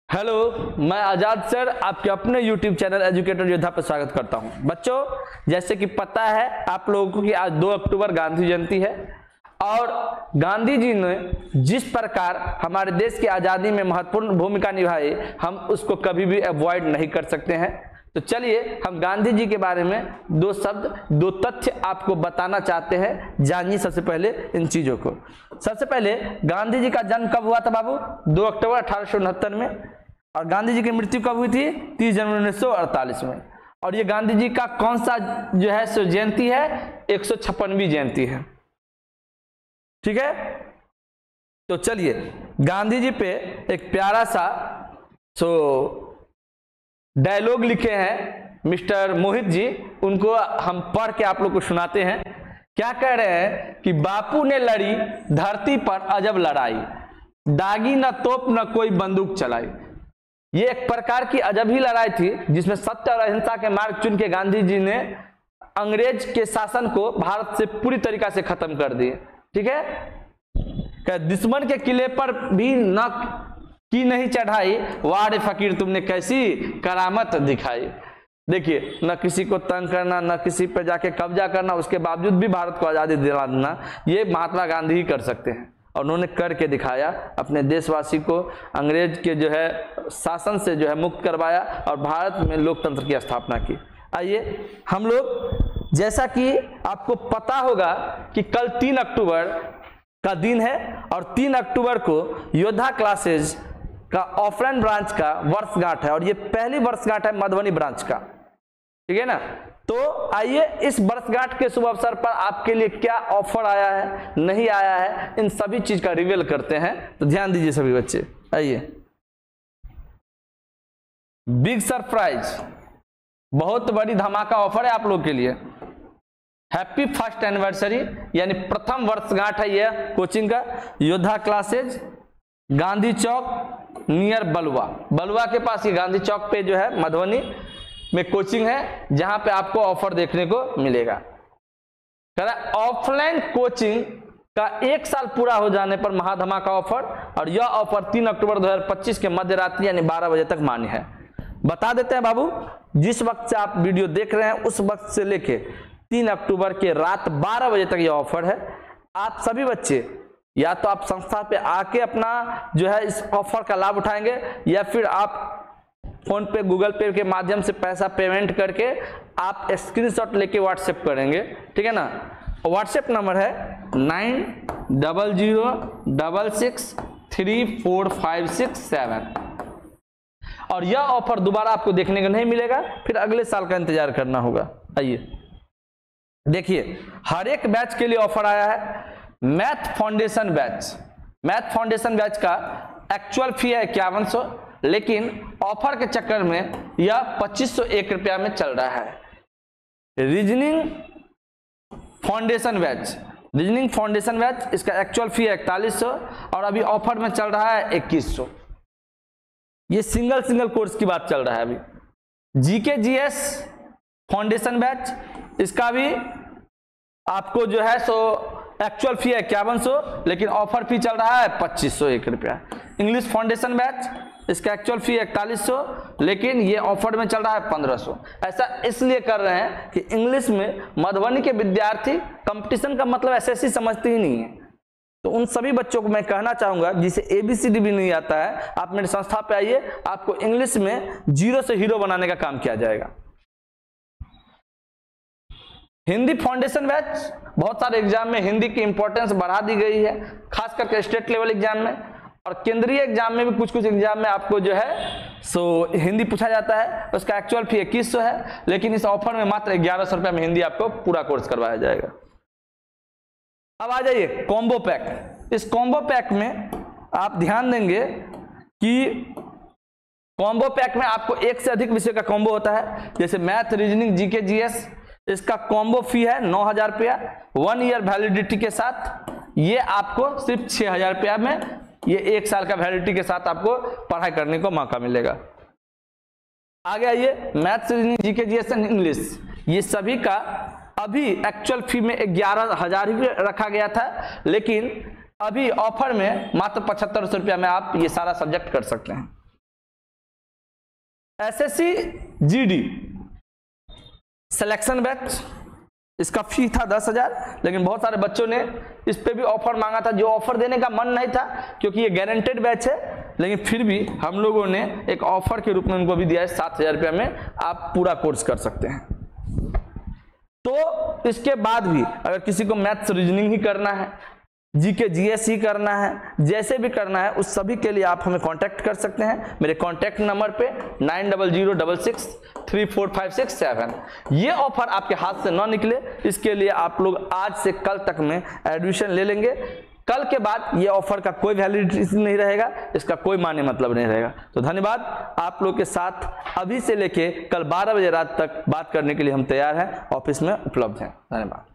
Hello, मैं आजाद sir आपके अपने YouTube चैनल एजुकेटर योद्धा पर स्वागत करता हूं। बच्चों, जैसे कि पता है आप लोगों को कि आज 2 अक्टूबर गांधी जयंती है और गांधी जी ने जिस प्रकार हमारे देश की आज़ादी में महत्वपूर्ण भूमिका निभाई, हम उसको कभी भी अवॉइड नहीं कर सकते हैं। तो चलिए हम गांधी जी के बारे में 2 शब्द 2 तथ्य आपको बताना चाहते हैं। जानिए सबसे पहले इन चीज़ों को। सबसे पहले गांधी जी का जन्म कब हुआ था बाबू? 2 अक्टूबर 1869 में। और गांधी जी की मृत्यु कब हुई थी? 30 जनवरी 1948 में। और ये गांधी जी का कौन सा जो है सो जयंती है? 156वीं जयंती है। ठीक है, तो चलिए गांधी जी पे एक प्यारा सा डायलॉग लिखे हैं मिस्टर मोहित जी, उनको हम पढ़ के आप लोग को सुनाते हैं। क्या कह रहे हैं कि बापू ने लड़ी धरती पर अजब लड़ाई, दागी न तोप न कोई बंदूक चलाई। ये एक प्रकार की अजब ही लड़ाई थी जिसमें सत्य और अहिंसा के मार्ग चुन के गांधी जी ने अंग्रेज के शासन को भारत से पूरी तरीका से खत्म कर दिए। ठीक है, दुश्मन के किले पर भी न की नहीं चढ़ाई, वाह फकीर तुमने कैसी करामत दिखाई। देखिए, न किसी को तंग करना, न किसी पे जाके कब्जा करना, उसके बावजूद भी भारत को आजादी दिला देना, ये महात्मा गांधी ही कर सकते हैं। और उन्होंने करके दिखाया, अपने देशवासी को अंग्रेज के जो है शासन से जो है मुक्त करवाया और भारत में लोकतंत्र की स्थापना की। आइए हम लोग, जैसा कि आपको पता होगा कि कल 3 अक्टूबर का दिन है और 3 अक्टूबर को योद्धा क्लासेज का ऑफलाइन ब्रांच का वर्षगांठ है और ये पहली वर्षगांठ है मधुबनी ब्रांच का। ठीक है ना, तो आइए इस वर्षगांठ के शुभ अवसर पर आपके लिए क्या ऑफर आया है, नहीं आया है, इन सभी चीज का रिवील करते हैं। तो ध्यान दीजिए सभी बच्चे। आइए, बिग सरप्राइज, बहुत बड़ी धमाका ऑफर है आप लोग के लिए। हैप्पी फर्स्ट एनिवर्सरी, यानी प्रथम वर्षगांठ है यह कोचिंग का। योद्धा क्लासेज, गांधी चौक नियर बलुआ के पास, ये गांधी चौक पे जो है मधुबनी में कोचिंग है, जहां पे आपको ऑफर देखने को मिलेगा। ऑफलाइन कोचिंग का 1 साल पूरा हो जाने पर महाधमाका ऑफर, और यह ऑफर 3 अक्टूबर 2025 के मध्य रात्रि यानी 12 बजे तक मान्य है। बता देते हैं बाबू, जिस वक्त से आप वीडियो देख रहे हैं उस वक्त से लेके 3 अक्टूबर के रात 12 बजे तक यह ऑफर है। आप सभी बच्चे या तो आप संस्था पे आके अपना जो है इस ऑफर का लाभ उठाएंगे, या फिर आप फोन पे गूगल पे के माध्यम से पैसा पेमेंट करके आप स्क्रीनशॉट लेके व्हाट्सएप करेंगे। ठीक है ना, व्हाट्सएप नंबर है 9000663457 और यह ऑफर दोबारा आपको देखने को नहीं मिलेगा, फिर अगले साल का इंतजार करना होगा। आइए देखिए, हर एक बैच के लिए ऑफर आया है। मैथ फाउंडेशन बैच का एक्चुअल फी है 5100, लेकिन ऑफर के चक्कर में यह 2501 रुपया में चल रहा है। रीजनिंग फाउंडेशन बैच इसका एक्चुअल फी है 4100 और अभी ऑफर में चल रहा है 2100। ये सिंगल कोर्स की बात चल रहा है। अभी जीके जीएस फाउंडेशन बैच, इसका भी आपको जो है एक्चुअल फी है 5100, लेकिन ऑफर फी चल रहा है 2501 रुपया। इंग्लिश फाउंडेशन बैच, इसका एक्चुअल फी 4100, लेकिन ये ऑफर में चल रहा है 1500। ऐसा इसलिए कर रहे हैं कि इंग्लिश में मधुबनी के विद्यार्थी कंपटीशन का मतलब एसएससी समझते ही नहीं है। तो उन सभी बच्चों को मैं कहना चाहूंगा जिसे ABCD भी नहीं आता है, आप मेरी संस्था पे आइए, आपको इंग्लिश में 0 से हीरो बनाने का काम किया जाएगा। हिंदी फाउंडेशन बैच, बहुत सारे एग्जाम में हिंदी की इंपॉर्टेंस बढ़ा दी गई है, खास करके स्टेट लेवल एग्जाम में और केंद्रीय एग्जाम में भी कुछ एग्जाम में आपको जो है हिंदी पूछा जाता है। उसका एक्चुअल फी 2100 है, लेकिन इस ऑफर में मात्र 1100 रुपये में हिंदी आपको पूरा कोर्स करवाया जाएगा। अब आ जाइए कॉम्बो पैक। इस कॉम्बो पैक में आप ध्यान देंगे कि कॉम्बो पैक में आपको 1 से अधिक विषय का कॉम्बो होता है, जैसे मैथ, रीजनिंग, जीके, जीएस। इसका कॉम्बो फी है 9000 रुपया 1 ईयर वैलिडिटी के साथ। ये आपको सिर्फ 6000 रुपया में, ये 1 साल का वैलिडिटी के साथ आपको पढ़ाई करने को मौका मिलेगा। आगे आइए, maths, reasoning, GK, GS and English, ये सभी का अभी एक्चुअल फी में 11000 ही रखा गया था, लेकिन अभी ऑफर में मात्र 7500 रुपया में आप ये सारा सब्जेक्ट कर सकते हैं। एसएससी जीडी सिलेक्शन बैच, इसका फी था 10,000, लेकिन बहुत सारे बच्चों ने इस पे भी ऑफर मांगा था, जो ऑफर देने का मन नहीं था क्योंकि ये गारंटेड बैच है, लेकिन फिर भी हम लोगों ने एक ऑफर के रूप में उनको भी दिया है 7,000 रुपये में आप पूरा कोर्स कर सकते हैं। तो इसके बाद भी अगर किसी को मैथ्स रीजनिंग ही करना है, जीके जीएस ही करना है, जैसे भी करना है, उस सभी के लिए आप हमें कांटेक्ट कर सकते हैं मेरे कांटेक्ट नंबर पे 9006634567। ये ऑफर आपके हाथ से ना निकले, इसके लिए आप लोग आज से कल तक में एडमिशन ले लेंगे। कल के बाद ये ऑफर का कोई वैलिडिटी नहीं रहेगा, इसका कोई माने मतलब नहीं रहेगा। तो धन्यवाद, आप लोग के साथ अभी से लेके कल 12 बजे रात तक बात करने के लिए हम तैयार हैं, ऑफिस में उपलब्ध हैं। धन्यवाद।